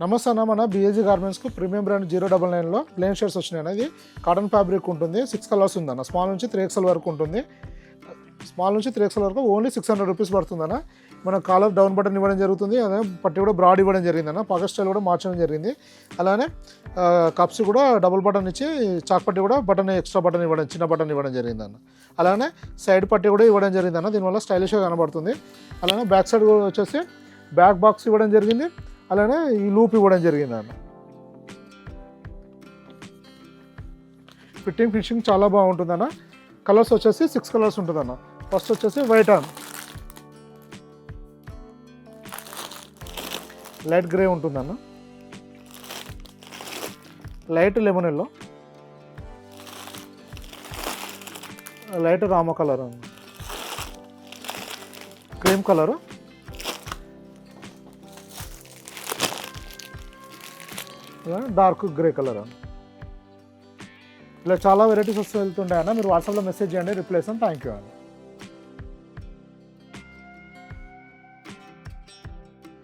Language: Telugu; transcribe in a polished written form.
నమస్తే అన్న, మన బిఏజీ గార్మెంట్స్కు ప్రీమియం బ్రాండ్ 099లో ప్లేన్ షర్ట్స్ వచ్చినాయి అన్న. ఇది కాటన్ ఫ్యాబ్రిక్ ఉంటుంది, 6 కలర్స్ ఉందన్న. స్మాల్ నుంచి 3XL వరకు ఉంటుంది. స్మాల్ నుంచి 3XL వరకు ఓన్లీ 600 రూపీస్ పడుతుందన్న. మన కాలర్ డౌన్ బటన్ ఇవ్వడం జరుగుతుంది, అదే పట్టి కూడా బ్రాడ్ ఇవ్వడం జరిగిందన్న. పాకెట్ స్టైల్ కూడా మార్చడం జరిగింది. అలానే కప్స్ కూడా డబుల్ బటన్ ఇచ్చి చాక్ పట్టి కూడా ఎక్స్ట్రా బటన్ ఇవ్వడం, చిన్న బటన్ ఇవ్వడం జరిగిందన్న. అలానే సైడ్ పట్టి కూడా ఇవ్వడం జరిగిందన్న. దీనివల్ల స్టైలిష్గా కనబడుతుంది. అలానే బ్యాక్ సైడ్ కూడా వచ్చేసి బ్యాక్ బాక్స్ ఇవ్వడం జరిగింది. అలానే ఈ లూప్ ఇవ్వడం జరిగింది అన్న. ఫినిషింగ్ చాలా బాగుంటుందన్న. కలర్స్ వచ్చేసి 6 కలర్స్ ఉంటుందన్న. ఫస్ట్ వచ్చేసి వైట్ ఆన్, లైట్ గ్రే ఉంటుందన్న, లైట్ లెమన్ ఎల్లో, లైట్ రామ కలర్ అన్న, cream colour, dark grey colour అన్న. ఇలా చాలా వెరైటీస్ వస్తూ వెళ్తుంటాయన్న. మీరు వాట్సాప్లో మెసేజ్ చేయండి, రిప్లై ఇస్తాను. థ్యాంక్ యూ అన్న.